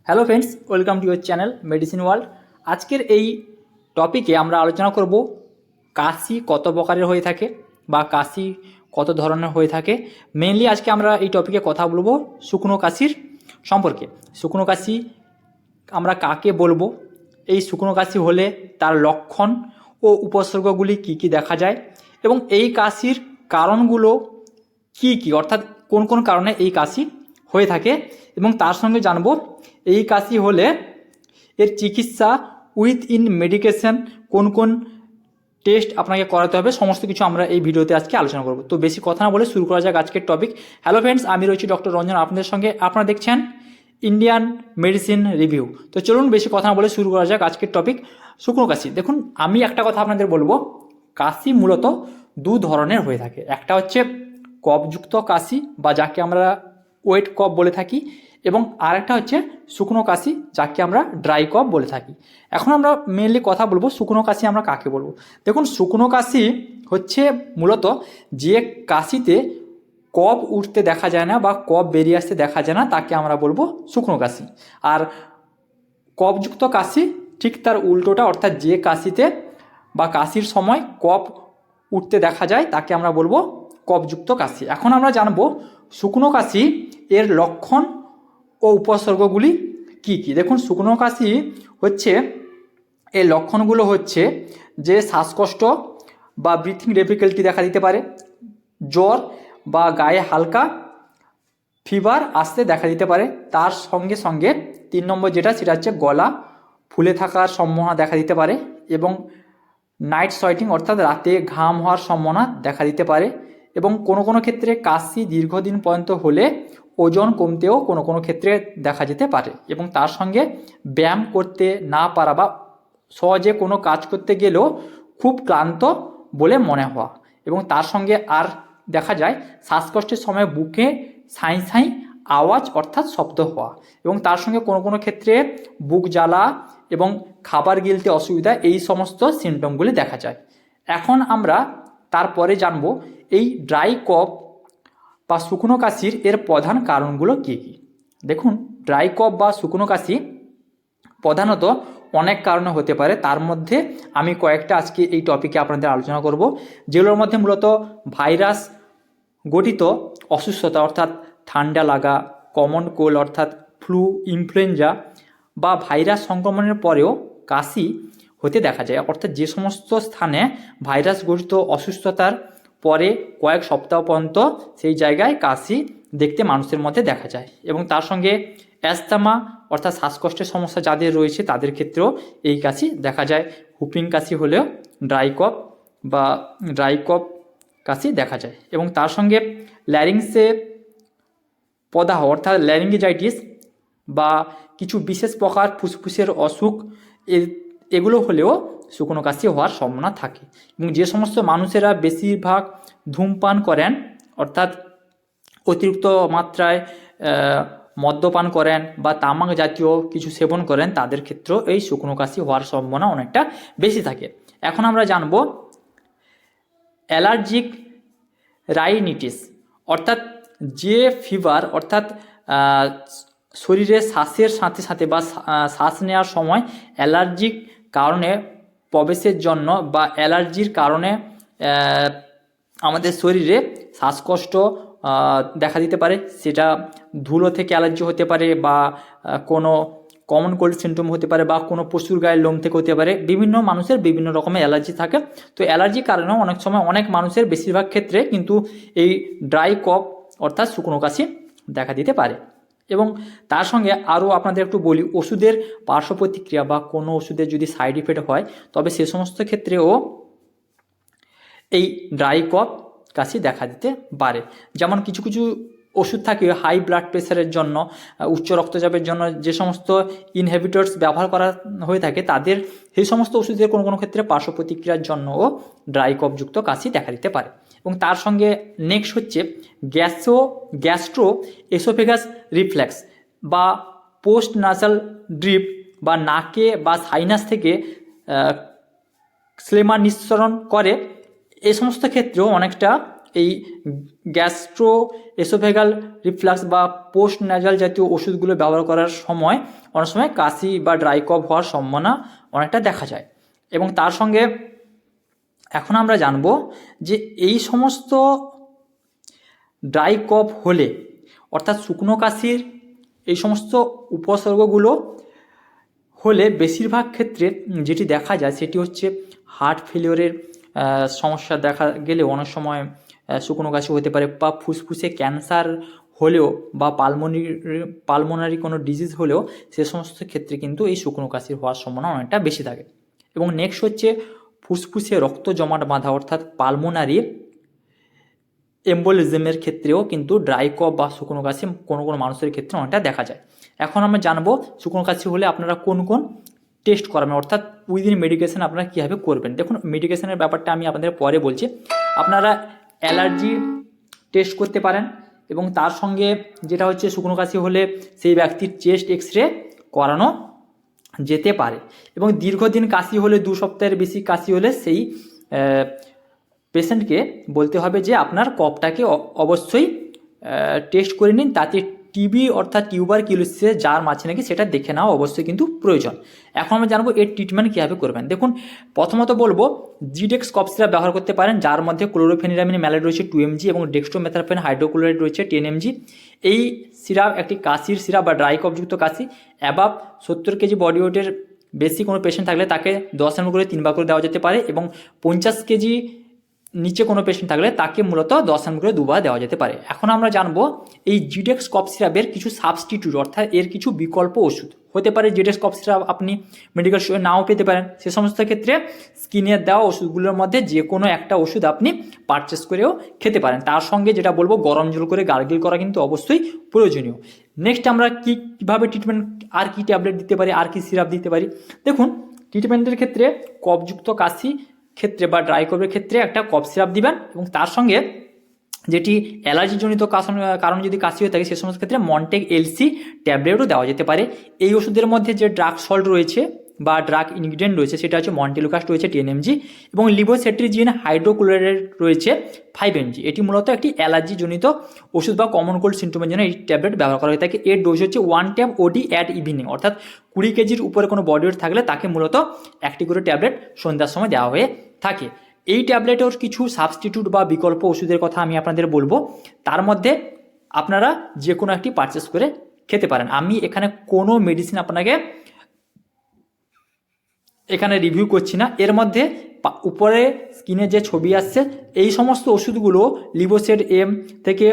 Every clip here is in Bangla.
Hello friends, welcome to your channel medicine world. আজকের এই টপিকে আমরা আলোচনা করব কাশি কত প্রকারের হয়ে থাকে বা কাশি কত ধরনের হয়ে থাকে। মেইনলি আজকে আমরা এই টপিকে কথা বলবো শুকনো কাশির সম্পর্কে। শুকনো কাশি আমরা কাকে বলবো, এই শুকনো কাশি হলে তার লক্ষণ ও উপসর্গগুলি কি কি দেখা যায় এবং এই কাশির কারণগুলো কি কি, অর্থাৎ কোন কোন কারণে এই কাশি হয়ে থাকে, এবং তার সঙ্গে জানবো এই কাশি হলে এর চিকিৎসা উইথ ইন মেডিকেশন কোন কোন টেস্ট আপনাকে করাতে হবে, সমস্ত কিছু আমরা এই ভিডিওতে আজকে আলোচনা করব। তো বেশি কথা না বলে শুরু করা যাক আজকের টপিক। হ্যালো ফ্রেন্ডস, আমি রয়েছি ডক্টর রঞ্জন আপনাদের সঙ্গে। আপনারা দেখছেন ইন্ডিয়ান মেডিসিন রিভিউ। তো চলুন বেশি কথা না বলে শুরু করা যাক আজকের টপিক, শুকনো কাশি। দেখুন, আমি একটা কথা আপনাদের বলবো, কাশি মূলত দু ধরনের হয়ে থাকে। একটা হচ্ছে কফযুক্ত কাশি বা যাকে আমরা ওয়েট কফ বলে থাকি, এবং আরেকটা হচ্ছে শুকনো কাশি যাকে আমরা ড্রাই কফ বলে থাকি। এখন আমরা মেনলি কথা বলবো শুকনো কাশি আমরা কাকে বলবো। দেখুন, শুকনো কাশি হচ্ছে মূলত যে কাশিতে কফ উঠতে দেখা যায় না বা কফ বেরিয়ে আসতে দেখা যায় না, তাকে আমরা বলবো শুকনো কাশি। আর কফযুক্ত কাশি ঠিক তার উল্টোটা, অর্থাৎ যে কাশিতে বা কাশির সময় কফ উঠতে দেখা যায় তাকে আমরা বলবো কফযুক্ত কাশি। এখন আমরা জানবো শুকনো কাশি এর লক্ষণ ও উপসর্গগুলি কি কি। দেখুন, শুকনো কাশি হচ্ছে, এর লক্ষণগুলো হচ্ছে যে শ্বাসকষ্ট বা ব্রিথিং ডিফিকাল্টি দেখা দিতে পারে, জ্বর বা গায়ে হালকা ফিভার আসতে দেখা দিতে পারে। তার সঙ্গে সঙ্গে 3 নম্বর যেটা, সেটা হচ্ছে গলা ফুলে থাকার সম্ভাবনা দেখা দিতে পারে, এবং নাইট সোয়েটিং অর্থাৎ রাতে ঘাম হওয়ার সম্ভাবনা দেখা দিতে পারে, এবং কোনো কোনো ক্ষেত্রে কাশি দীর্ঘদিন পর্যন্ত হলে ওজন কমতেও কোনো কোনো ক্ষেত্রে দেখা যেতে পারে, এবং তার সঙ্গে ব্যায়াম করতে না পারা বা সহজে কোনো কাজ করতে গেলেও খুব ক্লান্ত বলে মনে হওয়া, এবং তার সঙ্গে আর দেখা যায় শ্বাসকষ্টের সময় বুকে সাঁই সাঁই আওয়াজ অর্থাৎ শব্দ হওয়া, এবং তার সঙ্গে কোনো কোনো ক্ষেত্রে বুক জ্বালা এবং খাবার গিলতে অসুবিধা, এই সমস্ত সিমটমগুলি দেখা যায়। এখন আমরা তারপরে জানব এই ড্রাই কফ বা শুকনো কাশির এর প্রধান কারণগুলো কী কী। দেখুন, ড্রাই কফ বা শুকনো কাশি প্রধানত অনেক কারণে হতে পারে, তার মধ্যে আমি কয়েকটা আজকে এই টপিকে আপনাদের আলোচনা করব, যেগুলোর মধ্যে মূলত ভাইরাস গঠিত অসুস্থতা অর্থাৎ ঠান্ডা লাগা, কমন কোল্ড অর্থাৎ ফ্লু, ইনফ্লুয়েঞ্জা বা ভাইরাস সংক্রমণের পরেও কাশি হতে দেখা যায়। অর্থাৎ যে সমস্ত স্থানে ভাইরাস গঠিত অসুস্থতার পরে কয়েক সপ্তাহ পর্যন্ত সেই জায়গায় কাশি দেখতে মানুষের মধ্যে দেখা যায়, এবং তার সঙ্গে অ্যাস্থামা অর্থাৎ শ্বাসকষ্টের সমস্যা যাদের রয়েছে তাদের ক্ষেত্রেও এই কাশি দেখা যায়। হুপিং কাশি হলেও ড্রাই কফ কাশি দেখা যায়, এবং তার সঙ্গে ল্যারিংসে প্রদাহ অর্থাৎ ল্যারিঙ্গিজাইটিস বা কিছু বিশেষ প্রকার ফুসফুসের অসুখ, এগুলো হলেও শুকনো কাশি হওয়ার সম্ভাবনা থাকে। এবং যে সমস্ত মানুষেরা বেশিরভাগ ধূমপান করেন অর্থাৎ অতিরিক্ত মাত্রায় মদ্যপান করেন বা তামাক জাতীয় কিছু সেবন করেন, তাদের ক্ষেত্রেও এই শুকনো কাশি হওয়ার সম্ভাবনা অনেকটা বেশি থাকে। এখন আমরা জানব অ্যালার্জিক রাইনিটিস, অর্থাৎ যে ফিভার অর্থাৎ শরীরে শ্বাসের সাথে সাথে বা শ্বাস নেওয়ার সময় অ্যালার্জিক কারণে প্রবেশের জন্য বা অ্যালার্জির কারণে আমাদের শরীরে শ্বাসকষ্ট দেখা দিতে পারে। সেটা ধুলো থেকে অ্যালার্জি হতে পারে, বা কোনো কমন কোল্ড সিমটম হতে পারে, বা কোনো পশুর গায়ের লোম থেকে হতে পারে। বিভিন্ন মানুষের বিভিন্ন রকমের অ্যালার্জি থাকে। তো অ্যালার্জির কারণেও অনেক সময় অনেক মানুষের, বেশিরভাগ ক্ষেত্রে কিন্তু এই ড্রাই কফ অর্থাৎ শুকনো কাশি দেখা দিতে পারে। এবং তার সঙ্গে আরও আপনাদের একটু বলি, ওষুধের পার্শ্ব প্রতিক্রিয়া বা কোনো ওষুধের যদি সাইড ইফেক্ট হয়, তবে সে সমস্ত ক্ষেত্রেও এই ড্রাই কফ কাশি দেখা দিতে পারে। যেমন কিছু কিছু ওষুধ থাকে হাই ব্লাড প্রেশারের জন্য, উচ্চ রক্তচাপের জন্য যে সমস্ত ইনহিবিটরস ব্যবহার করা হয়ে থাকে, তাদের সেই সমস্ত ওষুধের কোনো কোনো ক্ষেত্রে পার্শ্ব প্রতিক্রিয়ার জন্যও ড্রাই কফযুক্ত কাশি দেখা দিতে পারে। এবং তার সঙ্গে নেক্সট হচ্ছে গ্যাস্ট্রো এসোফেগাস রিফ্লেক্স বা পোস্ট নাসাল ড্রিপ, বা নাকে বা সাইনাস থেকে স্লেমা নিঃসরণ করে। এই সমস্ত ক্ষেত্রেও অনেকটা এই গ্যাস্ট্রো এসোফেগাল রিফ্লাক্স বা পোস্ট ন্যাজাল জাতীয় ওষুধগুলো ব্যবহার করার সময় অনেক সময় কাশি বা ড্রাই কফ হওয়ার সম্ভাবনা অনেকটা দেখা যায়। এবং তার সঙ্গে এখন আমরা জানব যে এই সমস্ত ড্রাই কফ হলে অর্থাৎ শুকনো কাশির এই সমস্ত উপসর্গগুলো হলে বেশিরভাগ ক্ষেত্রে যেটি দেখা যায় সেটি হচ্ছে হার্ট ফেলিওরের সমস্যা দেখা গেলে অনেক সময় শুকনো কাশি হতে পারে, বা ফুসফুসে ক্যান্সার হলেও বা পালমোনারি কোনো ডিজিজ হলেও সে সমস্ত ক্ষেত্রে কিন্তু এই শুকনো কাশির হওয়ার সম্ভাবনা অনেকটা বেশি থাকে। এবং নেক্সট হচ্ছে ফুসফুসে রক্ত জমাট বাঁধা অর্থাৎ পালমোনারি এম্বোলিজমের ক্ষেত্রেও কিন্তু ড্রাই কফ বা শুকনো কাশি কোনো কোনো মানুষের ক্ষেত্রে অনেকটা দেখা যায়। এখন আমরা জানবো শুকনো কাশি হলে আপনারা কোন কোন টেস্ট করাবেন, অর্থাৎ উইদিন মেডিকেশন আপনারা কীভাবে করবেন। দেখুন, মেডিকেশনের ব্যাপারটা আমি আপনাদের পরে বলছি। আপনারা অ্যালার্জি টেস্ট করতে পারেন, এবং তার সঙ্গে যেটা হচ্ছে শুকনো কাশি হলে সেই ব্যক্তির চেস্ট এক্স-রে করানো যেতে পারে। এবং দীর্ঘদিন কাশি হলে 2 সপ্তাহের বেশি কাশি হলে সেই পেশেন্টকে বলতে হবে যে আপনার কফটাকে অবশ্যই টেস্ট করে নিন, তাতে টিবি অর্থাৎ টিউবারকিউলোসিস যার মাঝে নাকি সেটা দেখে নেওয়া অবশ্যই কিন্তু প্রয়োজন। এখন আমরা জানবো এর ট্রিটমেন্ট কীভাবে করবেন। দেখুন, প্রথমত বলবো জিডেক্স কফ সিরাপ ব্যবহার করতে পারেন, যার মধ্যে ক্লোরোফেনিরামিন ম্যালেট রয়েছে 2 mg এবং ডেক্সট্রোমেথারফেন হাইড্রোক্লোরাইড রয়েছে 10 mg। এই সিরাপ একটি কাশির সিরাপ বা ড্রাই কফযুক্ত কাশি অ্যাবাভ 70 কেজি বডি ওয়েটের বেশি কোনো পেশেন্ট থাকলে তাকে 10 ml করে 3 বার করে দেওয়া যেতে পারে, এবং 50 কেজি নিচে কোনো পেশেন্ট থাকলে তাকে মূলত 10 ml করে 2 বার দেওয়া যেতে পারে। এখন আমরা জানবো এই জিডেক্স কফ সিরাপের কিছু সাবস্টিটিউট অর্থাৎ এর কিছু বিকল্প ওষুধ হতে পারে। জিডেক্স কফ সিরাপ আপনি মেডিকেল স্টোরে নাও পেতে পারেন, সে সমস্ত ক্ষেত্রে স্কিনের দেওয়া ওষুধগুলোর মধ্যে যে কোনো একটা ওষুধ আপনি পারচেস করেও খেতে পারেন। তার সঙ্গে যেটা বলবো, গরম জল করে গার্গিল করা কিন্তু অবশ্যই প্রয়োজনীয়। নেক্সট আমরা কীভাবে ট্রিটমেন্ট, আর কি ট্যাবলেট দিতে পারি, আর কি সিরাপ দিতে পারি। দেখুন, ট্রিটমেন্টের ক্ষেত্রে কফযুক্ত কাশি ক্ষেত্রে বা ড্রাই কফের ক্ষেত্রে একটা কফ সিরাপ দিবেন, এবং তার সঙ্গে যেটি অ্যালার্জিজনিত কারণ যদি কাশি হয়ে থাকে সে সমস্ত ক্ষেত্রে মন্টেগ এলসি ট্যাবলেটও দেওয়া যেতে পারে। এই ওষুধের মধ্যে যে ড্রাগ সল্ট রয়েছে বা ড্রাগ ইনগ্রিডিয়েন্ট রয়েছে সেটা হচ্ছে মন্টেলুকাস্ট রয়েছে 10 mg এবং লিভোসেট্রিজিন হাইড্রোক্লোরাইড রয়েছে 5 mg। এটি মূলত একটি অ্যালার্জিজনিত ওষুধ বা কমন কোল্ড সিমটমের জন্য এই ট্যাবলেট ব্যবহার করা হয়ে থাকে। এর ডোজ হচ্ছে 1 ট্যাব ওডি অ্যাট ইভিনিং, অর্থাৎ 20 কেজির উপরে কোনো বডি ওয়েট থাকলে তাকে মূলত একটি করে ট্যাবলেট সন্ধ্যার সময় দেওয়া হয়ে থাকে। এই ট্যাবলেটের কিছু সাবস্টিটিউট বা বিকল্প ওষুধের কথা আমি আপনাদের বলবো, তার মধ্যে আপনারা যে কোনো একটি পারচেস করে খেতে পারেন। আমি এখানে কোনো মেডিসিন আপনাকে এখানে রিভিউ করছি না। এর মধ্যে উপরে স্ক্রিনে যে ছবি আসছে এই সমস্ত ওষুধগুলো লিভোসেট এম থেকে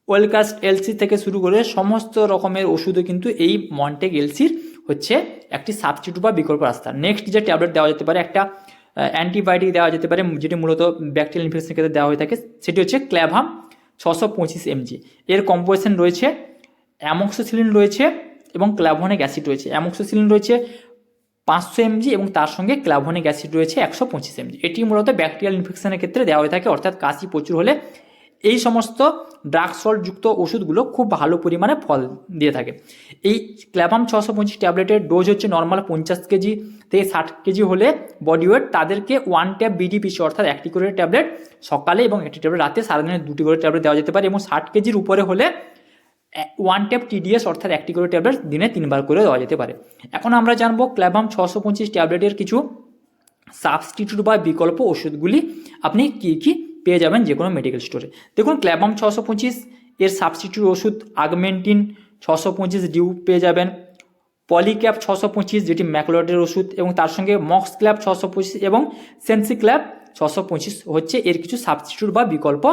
ওয়েলকাস্ট এলসি থেকে শুরু করে সমস্ত রকমের ওষুধও কিন্তু এই মন্টেগ এলসির হচ্ছে একটি সাবস্টিটিউট বা বিকল্প রাস্তা। নেক্সট যে ট্যাবলেট দেওয়া যেতে পারে, একটা অ্যান্টিবায়োটিক দেওয়া যেতে পারে যেটি মূলত ব্যাকটেরিয়াল ইনফেকশনের ক্ষেত্রে দেওয়া হয়ে থাকে, সেটি হচ্ছে ক্ল্যাভাম 625 mg। এর কম্পোজিশন রয়েছে অ্যামোক্সিসিলিন রয়েছে এবং ক্ল্যাভনিক অ্যাসিড রয়েছে। অ্যামোক্সিসিলিন রয়েছে 500 mg এবং তার সঙ্গে ক্ল্যাভনিক অ্যাসিড রয়েছে 125 mg। এটি মূলত ব্যাকটেরিয়াল ইনফেকশনের ক্ষেত্রে দেওয়া হয়ে থাকে, অর্থাৎ কাশি প্রচুর হলে এই সমস্ত ড্রাগ সল্টযুক্ত ওষুধগুলো খুব ভালো পরিমাণে ফল দিয়ে থাকে। এই ক্ল্যাভাম 625 ট্যাবলেটের ডোজ হচ্ছে নর্মাল 50 কেজি থেকে 60 কেজি হলে বডি ওয়েট তাদেরকে 1 ট্যাব বিডিপিসি অর্থাৎ একটি করে ট্যাবলেট সকালে এবং একটি ট্যাবলেট রাতে, সারাদিনে 2টি করে ট্যাবলেট দেওয়া যেতে পারে। এবং 60 কেজির উপরে হলে 1 ট্যাব টিডিএস অর্থাৎ একটি করে ট্যাবলেট দিনে 3 বার করে দেওয়া যেতে পারে। এখন আমরা জানবো ক্ল্যাভাম 625 ট্যাবলেটের কিছু সাবস্টিটিউট বা বিকল্প ওষুধগুলি আপনি কী কী পেয়ে যাবেন যে কোনো মেডিকেল স্টোরে। দেখুন, ক্ল্যাভাম 625 এর সাবস্টিটিউট ওষুধ আগমেন্টিন 625 ডিউ পেয়ে যাবেন, পলিক্যাপ 625 যেটি ম্যাকলোডের ওষুধ এবং তার সঙ্গে মক্সক্ল্যাপ 625 এবং সেন্সিক্ল্যাপ 625 হচ্ছে এর কিছু সাবস্টিটিউট বা বিকল্প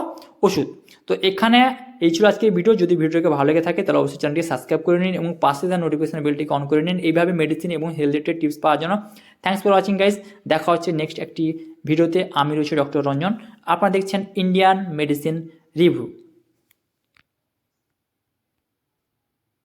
ওষুধ। তো এখানে এই ছিল আজকের ভিডিও। যদি ভিডিওকে ভালো লেগে থাকে তাহলে অবশ্যই চ্যানেলটি সাবস্ক্রাইব করে নিন এবং পাশে থাকা নোটিফিকেশন বেলটিকে অন করে নিন এইভাবে মেডিসিন এবং হেলথ রিলেটেড টিপস পাওয়ার জন্য। Thanks for watching guys. দেখা হচ্ছে নেক্সট একটি ভিডিওতে। আমি রয়েছে ডক্টর রঞ্জন, আপনারা দেখছেন ইন্ডিয়ান মেডিসিন রিভিউ।